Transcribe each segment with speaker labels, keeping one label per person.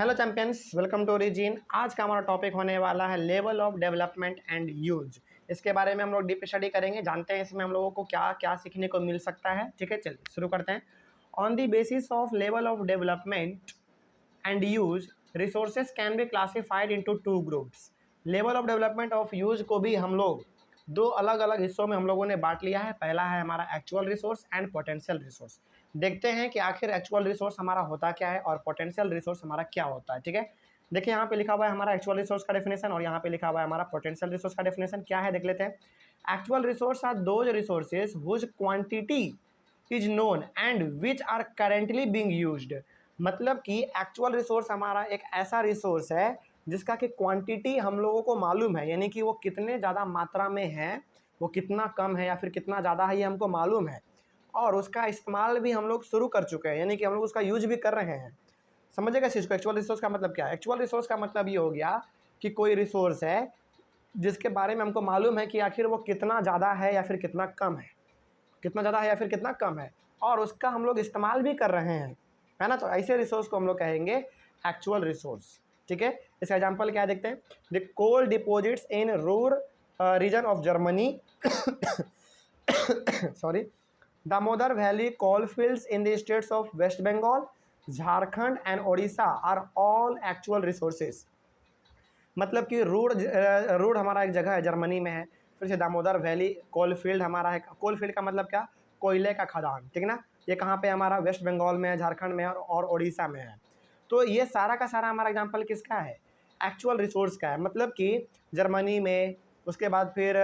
Speaker 1: Hello champions, welcome to Origin. आज का हमारा टॉपिक होने वाला है level of development and use. इसके बारे में हम लोग डीप स्टडी करेंगे, जानते हैं इसमें हम लोगों को क्या क्या सीखने को मिल सकता है। ठीक है, चलिए शुरू करते हैं। On the basis of level of development and use, resources can be classified into two groups. Level of development of use को भी हम लोग दो अलग अलग हिस्सों में हम लोगों ने बांट लिया है। पहला है हमारा actual resource and potential resource. देखते हैं कि आखिर एक्चुअल रिसोर्स हमारा होता क्या है और पोटेंशियल रिसोर्स हमारा क्या होता है। ठीक है, देखिए यहाँ पे लिखा हुआ है हमारा एक्चुअल रिसोर्स का डेफिनेशन और यहाँ पे लिखा हुआ है हमारा पोटेंशियल रिसोर्स का डेफिनेशन। क्या है देख लेते हैं। Actual resource are those resources whose quantity is known and which are currently being used. मतलब कि एक्चुअल रिसोर्स हमारा एक ऐसा रिसोर्स है जिसका कि क्वांटिटी हम लोगों को मालूम है, यानी कि वो कितने ज़्यादा मात्रा में है, वो कितना कम है या फिर कितना ज़्यादा है, ये हमको मालूम है और उसका इस्तेमाल भी हम लोग शुरू कर चुके हैं, यानी कि हम लोग उसका यूज भी कर रहे हैं। समझिएगा इस चीज़ को। एक्चुअल रिसोर्स का मतलब क्या है? एक्चुअल रिसोर्स का मतलब ये हो गया कि कोई रिसोर्स है जिसके बारे में हमको मालूम है कि आखिर वो कितना ज़्यादा है या फिर कितना कम है, कितना ज़्यादा है या फिर कितना कम है, और उसका हम लोग इस्तेमाल भी कर रहे हैं, है ना। तो ऐसे रिसोर्स को हम लोग कहेंगे एक्चुअल रिसोर्स। ठीक है, इसका एग्जांपल क्या है देखते हैं। The coal deposits in Ruhr region of Germany sorry, Damodar valley coal fields in the states of West Bengal, Jharkhand and Odisha are all actual resources. मतलब कि रूड हमारा एक जगह है, जर्मनी में है। फिर से दामोदर वैली कोल फील्ड हमारा है। कोल फील्ड का मतलब क्या? कोयले का खदान। ठीक ना, ये कहाँ पे हमारा? वेस्ट बंगाल में है, झारखंड में है और उड़ीसा में है। तो ये सारा का सारा हमारा एग्जाम्पल किसका है? एक्चुअल रिसोर्स का है। मतलब कि जर्मनी में, उसके बाद फिर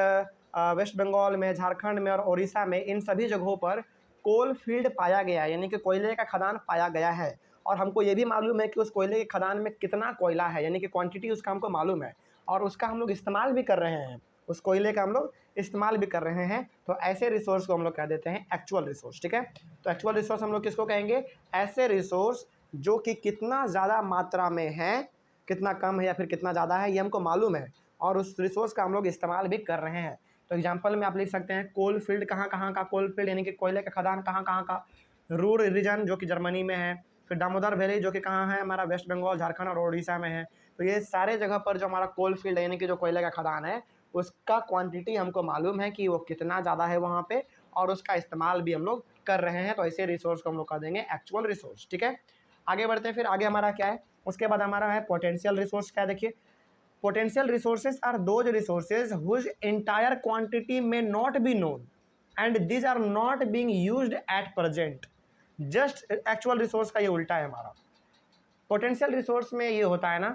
Speaker 1: वेस्ट बंगाल में, झारखंड में और उड़ीसा में, इन सभी जगहों पर कोल फील्ड पाया गया है, यानी कि कोयले का खदान पाया गया है। और हमको ये भी मालूम है कि उस कोयले के खदान में कितना कोयला है, यानी कि क्वांटिटी उसका हमको मालूम है और उसका हम लोग इस्तेमाल भी कर रहे हैं। उस कोयले का हम लोग इस्तेमाल भी कर रहे हैं। तो ऐसे रिसोर्स को हम लोग कह देते हैं एक्चुअल रिसोर्स। ठीक है, तो एक्चुअल रिसोर्स हम लोग किसको कहेंगे? ऐसे रिसोर्स जो कि कितना ज़्यादा मात्रा में है, कितना कम है या फिर कितना ज़्यादा है, ये हमको मालूम है और उस रिसोर्स का हम लोग इस्तेमाल भी कर रहे हैं। तो एग्जाम्पल में आप लिख सकते हैं कोल फील्ड, कहाँ कहाँ का कोल फील्ड, यानी कि कोयले का खदान कहाँ कहाँ का? रूर रीजन जो कि जर्मनी में है। फिर दामोदर वैली जो कि कहाँ है? हमारा वेस्ट बंगाल, झारखंड और उड़ीसा में है। तो ये सारे जगह पर जो हमारा कोल फील्ड है, यानी कि जो कोयले का खदान है, उसका क्वांटिटी हमको मालूम है कि वो कितना ज़्यादा है वहाँ पे और उसका इस्तेमाल भी हम लोग कर रहे हैं। तो ऐसे रिसोर्स को हम लोग कह देंगे एक्चुअल रिसोर्स। ठीक है, आगे बढ़ते हैं। फिर आगे हमारा क्या है? उसके बाद हमारा है पोटेंशियल रिसोर्स। क्या है देखिए, potential resources are those resources whose entire quantity may not be known and these are not being used at present। Just actual resource का ये उल्टा है हमारा। पोटेंशियल रिसोर्स में ये होता है ना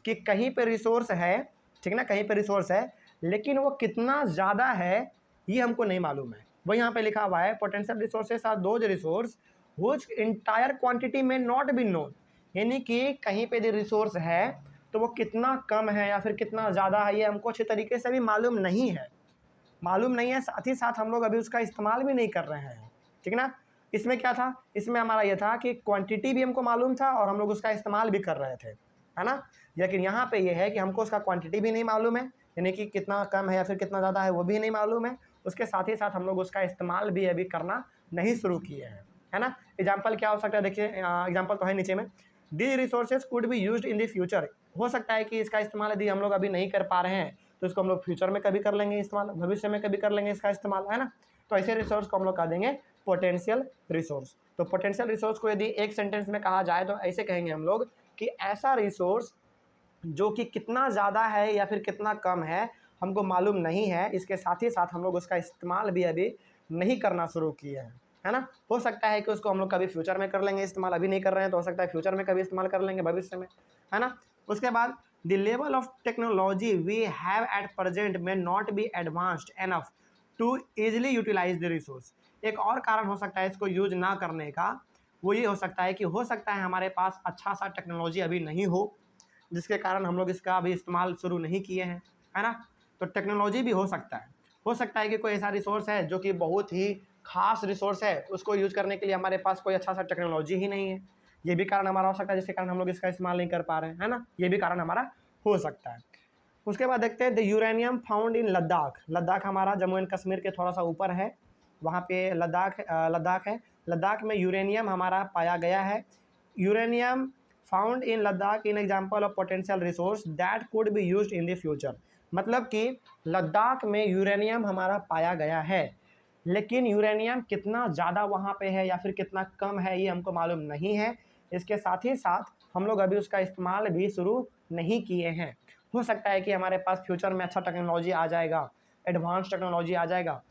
Speaker 1: कि कहीं पे रिसोर्स है, ठीक ना, कहीं पे रिसोर्स है लेकिन वो कितना ज़्यादा है ये हमको नहीं मालूम है। वो यहाँ पे लिखा हुआ है potential resources are those resource whose entire quantity may not be known, यानी कि कहीं पे भी रिसोर्स है तो वो कितना कम है या फिर कितना ज़्यादा है ये हमको अच्छे तरीके से भी मालूम नहीं है। साथ ही साथ हम लोग अभी उसका इस्तेमाल भी नहीं कर रहे हैं। ठीक ना, इसमें क्या था? इसमें हमारा ये था कि क्वांटिटी भी हमको मालूम था और हम लोग उसका इस्तेमाल भी कर रहे थे, है ना। लेकिन यहाँ पे ये है कि हमको उसका क्वांटिटी भी नहीं मालूम है, यानी कि कितना कम है या फिर कितना ज़्यादा है वो भी नहीं मालूम है। उसके साथ ही साथ हम लोग उसका इस्तेमाल भी अभी करना नहीं शुरू किए हैं, है ना। एग्जाम्पल क्या हो सकता है देखिए, एग्जाम्पल तो है नीचे में। दी resources could be used in the future. हो सकता है कि इसका इस्तेमाल यदि हम लोग अभी नहीं कर पा रहे हैं तो इसको हम लोग फ्यूचर में कभी कर लेंगे इस्तेमाल, भविष्य में कभी कर लेंगे इसका इस्तेमाल, है ना। तो ऐसे रिसोर्स को हम लोग कह देंगे पोटेंशियल रिसोर्स। तो पोटेंशियल रिसोर्स को यदि एक सेंटेंस में कहा जाए तो ऐसे कहेंगे हम लोग कि ऐसा रिसोर्स जो कि कितना ज़्यादा है या फिर कितना कम है हमको मालूम नहीं है, इसके साथ ही साथ हम लोग उसका इस्तेमाल भी अभी नहीं करना शुरू किए हैं, है ना। हो सकता है कि उसको हम लोग कभी फ्यूचर में कर लेंगे इस्तेमाल, अभी नहीं कर रहे हैं तो हो सकता है फ्यूचर में कभी इस्तेमाल कर लेंगे भविष्य में, है ना। उसके बाद the level of technology we have at present में not be advanced enough to easily utilise the resource. एक और कारण हो सकता है इसको यूज ना करने का, वो ये हो सकता है कि हो सकता है हमारे पास अच्छा सा टेक्नोलॉजी अभी नहीं हो जिसके कारण हम लोग इसका अभी इस्तेमाल शुरू नहीं किए हैं, है ना। तो टेक्नोलॉजी भी हो सकता है कि कोई ऐसा रिसोर्स है जो कि बहुत ही खास रिसोर्स है, उसको यूज करने के लिए हमारे पास कोई अच्छा सा टेक्नोलॉजी ही नहीं है। ये भी कारण हमारा हो सकता है जिसके कारण हम लोग इसका इस्तेमाल नहीं कर पा रहे हैं, है ना। ये भी कारण हमारा हो सकता है। उसके बाद देखते हैं the uranium found in Ladakh. Ladakh हमारा जम्मू एंड कश्मीर के थोड़ा सा ऊपर है, वहाँ पे लद्दाख है। लद्दाख में यूरेनियम हमारा पाया गया है। Uranium found in Ladakh in example of potential resource that could be used in the future. मतलब कि लद्दाख में यूरेनियम हमारा पाया गया है, लेकिन यूरेनियम कितना ज़्यादा वहाँ पे है या फिर कितना कम है ये हमको मालूम नहीं है। इसके साथ ही साथ हम लोग अभी उसका इस्तेमाल भी शुरू नहीं किए हैं। हो सकता है कि हमारे पास फ्यूचर में अच्छा टेक्नोलॉजी आ जाएगा, एडवांस टेक्नोलॉजी आ जाएगा,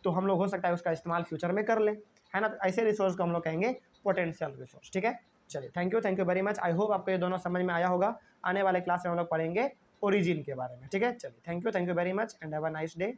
Speaker 1: तो हम लोग हो सकता है उसका इस्तेमाल फ्यूचर में कर लें, है ना। तो ऐसे रिसोर्स को हम लोग कहेंगे पोटेंशियल रिसोर्स। ठीक है, चलिए thank you very much. I hope आपको ये दोनों समझ में आया होगा। आने वाले क्लास में हम लोग पढ़ेंगे ओरिजिन के बारे में। ठीक है, चलिए thank you very much and have a nice day.